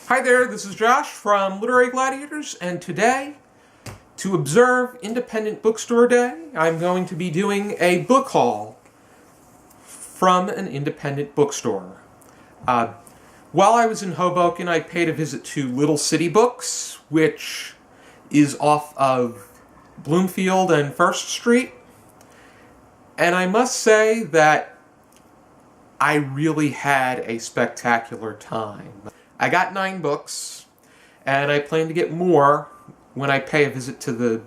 Hi there, this is Josh from Literary Gladiators, and today, to observe Independent Bookstore Day, I'm going to be doing a book haul from an independent bookstore. While I was in Hoboken, I paid a visit to Little City Books, which is off of Bloomfield and First Street, and I must say that I really had a spectacular time. I got 9 books, and I plan to get more when I pay a visit to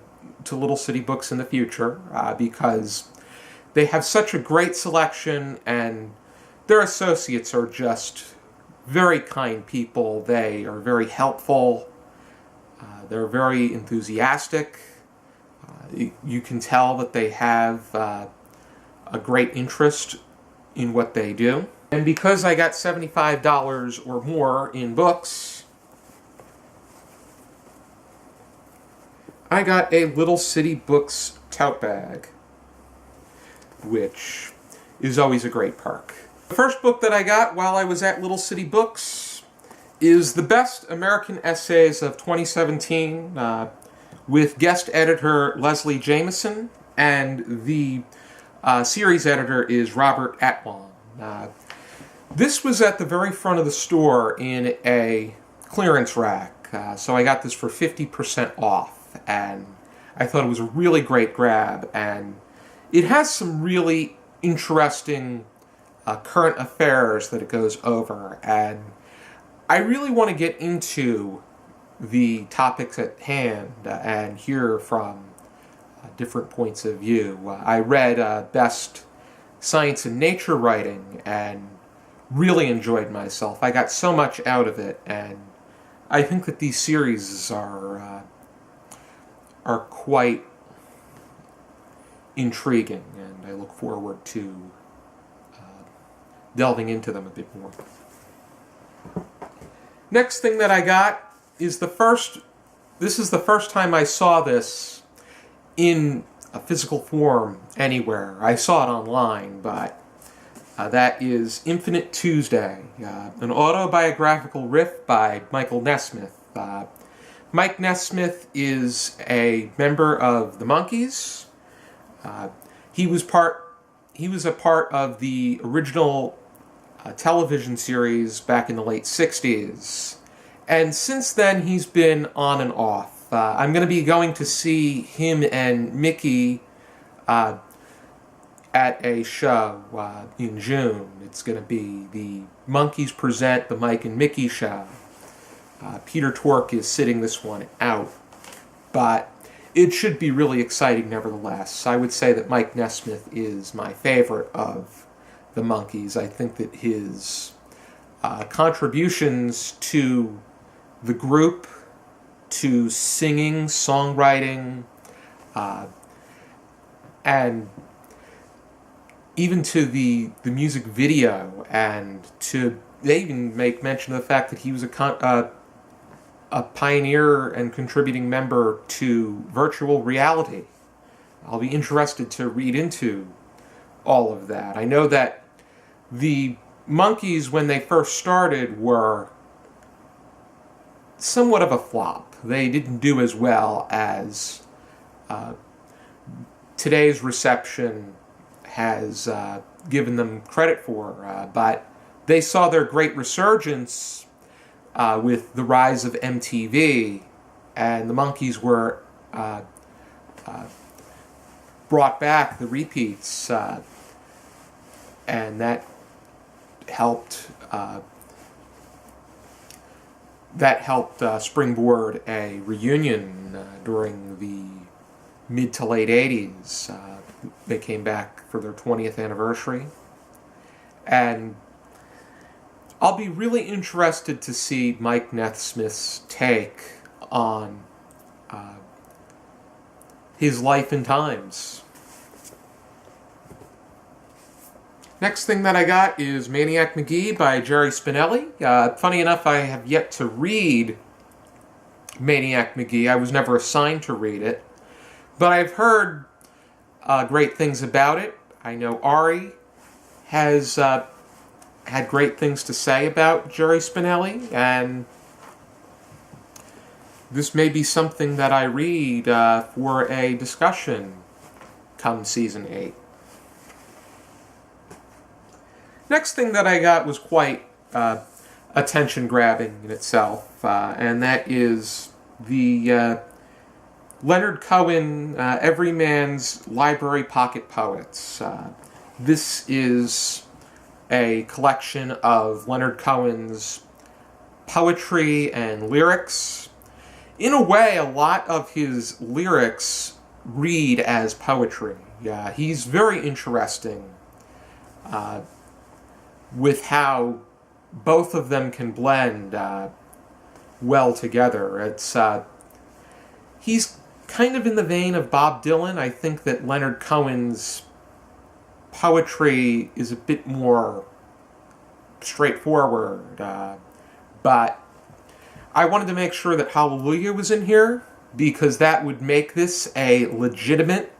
Little City Books in the future, because they have such a great selection, and their associates are just very kind people. They are very helpful. They're very enthusiastic. You can tell that they have a great interest in what they do. And because I got $75 or more in books, I got a Little City Books tote bag, which is always a great perk. The first book that I got while I was at Little City Books is The Best American Essays of 2017, with guest editor Leslie Jamison, and the series editor is Robert Atwan. This was at the very front of the store in a clearance rack, so I got this for 50% off, and I thought it was a really great grab, and it has some really interesting current affairs that it goes over, and I really want to get into the topics at hand and hear from different points of view. I read Best Science and Nature Writing and really enjoyed myself. I got so much out of it, and I think that these series are quite intriguing, and I look forward to delving into them a bit more. Next thing that I got is this is the first time I saw this in a physical form anywhere. I saw it online, but that is Infinite Tuesday, an autobiographical riff by Michael Nesmith. Mike Nesmith is a member of the Monkees. He was a part of the original television series back in the late 60s. And since then, he's been on and off. I'm going to be going to see him and Mickey at a show in June. It's going to be the Monkees Present the Mike and Mickey Show. Peter Tork is sitting this one out, but it should be really exciting nevertheless. I would say that Mike Nesmith is my favorite of the Monkees. I think that his contributions to the group, to singing, songwriting, and even to the music video, and they even make mention of the fact that he was a pioneer and contributing member to virtual reality. I'll be interested to read into all of that. I know that the Monkees, when they first started, were somewhat of a flop. They didn't do as well as today's reception has given them credit for, but they saw their great resurgence with the rise of MTV, and the Monkees were brought back, the repeats, and that helped springboard a reunion during the mid to late 80s. They came back for their 20th anniversary. And I'll be really interested to see Mike Nesmith's take on his life and times. Next thing that I got is Maniac Magee by Jerry Spinelli. Funny enough, I have yet to read Maniac Magee. I was never assigned to read it. But I've heard great things about it. I know Ari has had great things to say about Jerry Spinelli, and this may be something that I read for a discussion come season 8. Next thing that I got was quite attention-grabbing in itself, and that is the Leonard Cohen Everyman's Library Pocket Poets. This is a collection of Leonard Cohen's poetry and lyrics. In a way, a lot of his lyrics read as poetry. He's very interesting with how both of them can blend well together. He's kind of in the vein of Bob Dylan. I think that Leonard Cohen's poetry is a bit more straightforward, but I wanted to make sure that Hallelujah was in here because that would make this a legitimate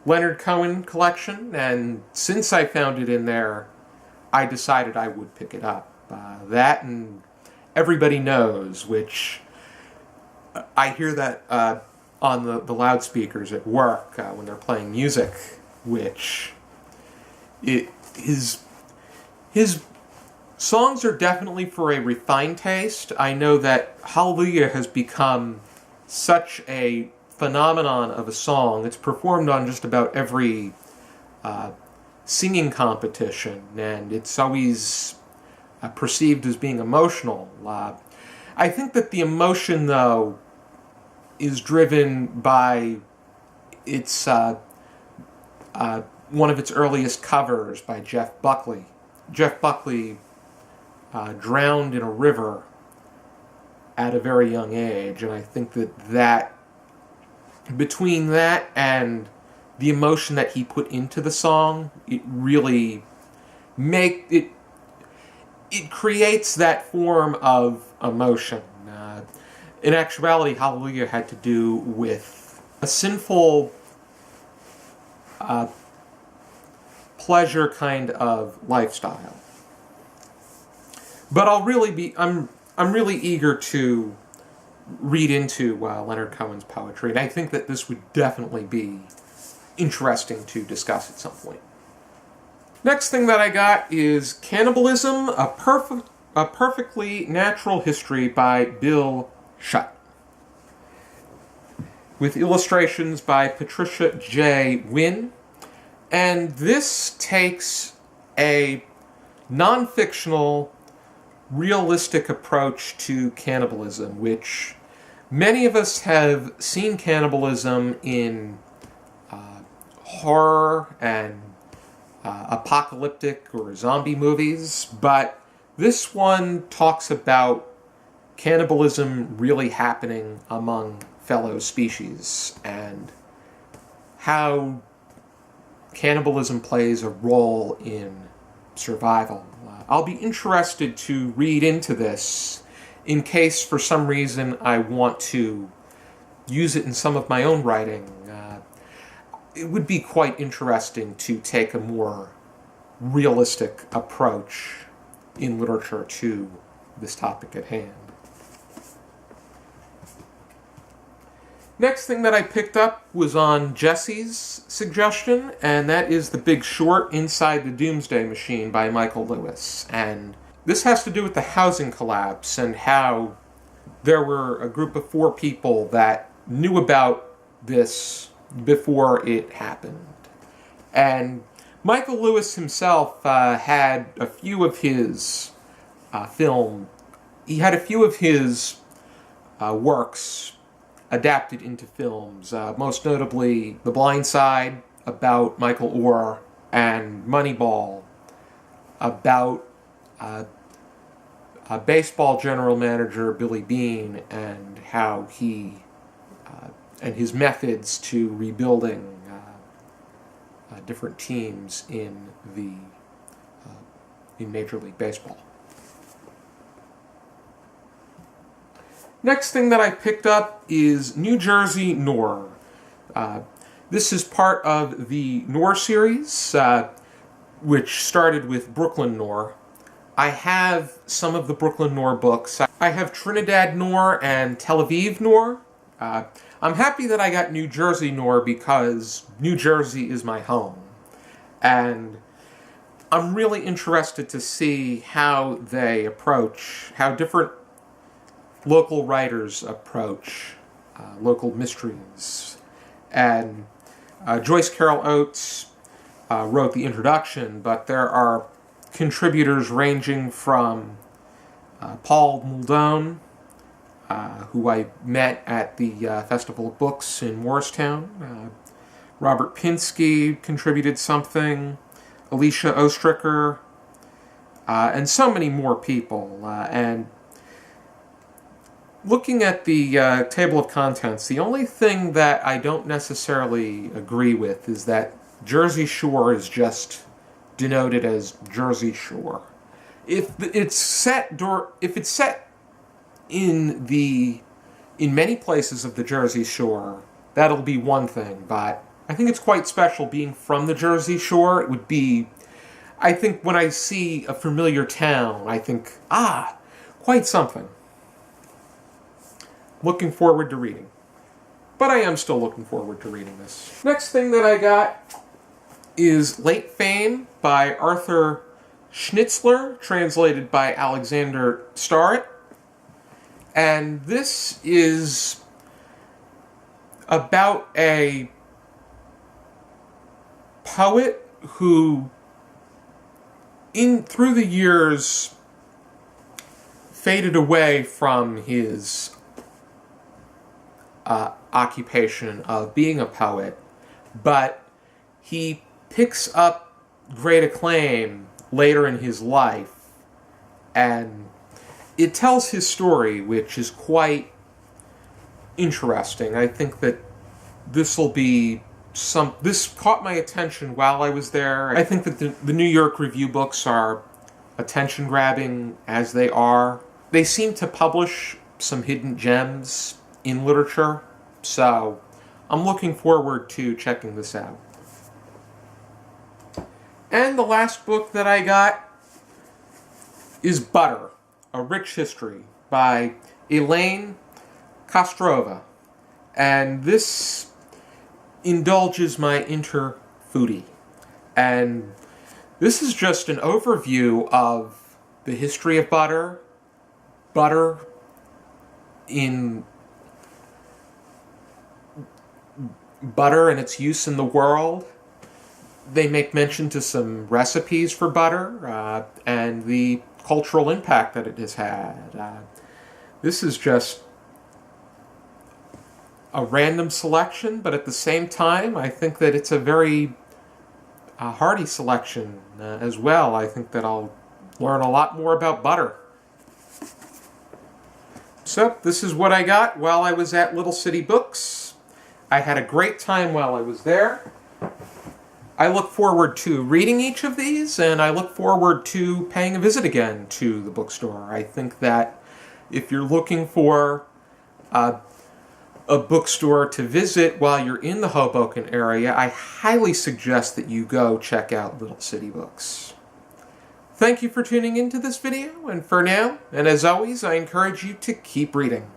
Leonard Cohen collection, and since I found it in there, I decided I would pick it up. That and Everybody Knows, which I hear that on the loudspeakers at work when they're playing music, which his songs are definitely for a refined taste. I know that Hallelujah has become such a phenomenon of a song. It's performed on just about every singing competition, and it's always perceived as being emotional. I think that the emotion, though, is driven by its one of its earliest covers by Jeff Buckley. Jeff Buckley drowned in a river at a very young age, and I think that between that and the emotion that he put into the song, it really it creates that form of emotion. In actuality, Hallelujah had to do with a sinful pleasure kind of lifestyle. But I'm really eager to read into Leonard Cohen's poetry, and I think that this would definitely be interesting to discuss at some point. Next thing that I got is Cannibalism, a perfectly natural history by Bill Schutt, with illustrations by Patricia J. Wynne. And this takes a non-fictional, realistic approach to cannibalism, which many of us have seen cannibalism in horror and apocalyptic or zombie movies, but this one talks about cannibalism really happening among fellow species and how cannibalism plays a role in survival. I'll be interested to read into this in case for some reason I want to use it in some of my own writing. It would be quite interesting to take a more realistic approach in literature to this topic at hand. Next thing that I picked up was on Jesse's suggestion, and that is The Big Short: Inside the Doomsday Machine by Michael Lewis. And this has to do with the housing collapse and how there were a group of 4 people that knew about this before it happened. And Michael Lewis himself had a few of his works adapted into films, most notably The Blind Side, about Michael Orr, and Moneyball, about a baseball general manager, Billy Beane, and how he and his methods to rebuilding different teams in Major League Baseball. Next thing that I picked up is New Jersey Noir. This is part of the Noir series, which started with Brooklyn Noir. I have some of the Brooklyn Noir books. I have Trinidad Noir and Tel Aviv Noir. I'm happy that I got New Jersey Noir because New Jersey is my home. And I'm really interested to see how they approach, how different local writers approach local mysteries. And Joyce Carol Oates wrote the introduction, but there are contributors ranging from Paul Muldoon, who I met at the Festival of Books in Morristown. Robert Pinsky contributed something, Alicia Ostricker, and so many more people. And looking at the table of contents, the only thing that I don't necessarily agree with is that Jersey Shore is just denoted as Jersey Shore. If it's set in many places of the Jersey Shore, that'll be one thing, but I think it's quite special being from the Jersey Shore. It would be, I think when I see a familiar town, I think, quite something. Looking forward to reading. But I am still looking forward to reading this. Next thing that I got is Late Fame by Arthur Schnitzler, translated by Alexander Starritt. And this is about a poet who, through the years, faded away from his occupation of being a poet, but he picks up great acclaim later in his life, and it tells his story, which is quite interesting. I think that this caught my attention while I was there. I think that the New York Review books are attention-grabbing as they are. They seem to publish some hidden gems in literature, so I'm looking forward to checking this out. And the last book that I got is Butter, A Rich History by Elaine Khosrova. And this indulges my inner foodie. And this is just an overview of the history of butter, butter and its use in the world. They make mention to some recipes for butter and the cultural impact that it has had. This is just a random selection, but at the same time, I think that it's a very hearty selection as well. I think that I'll learn a lot more about butter. So, this is what I got while I was at Little City Books. I had a great time while I was there. I look forward to reading each of these, and I look forward to paying a visit again to the bookstore. I think that if you're looking for a bookstore to visit while you're in the Hoboken area, I highly suggest that you go check out Little City Books. Thank you for tuning into this video, and for now, and as always, I encourage you to keep reading.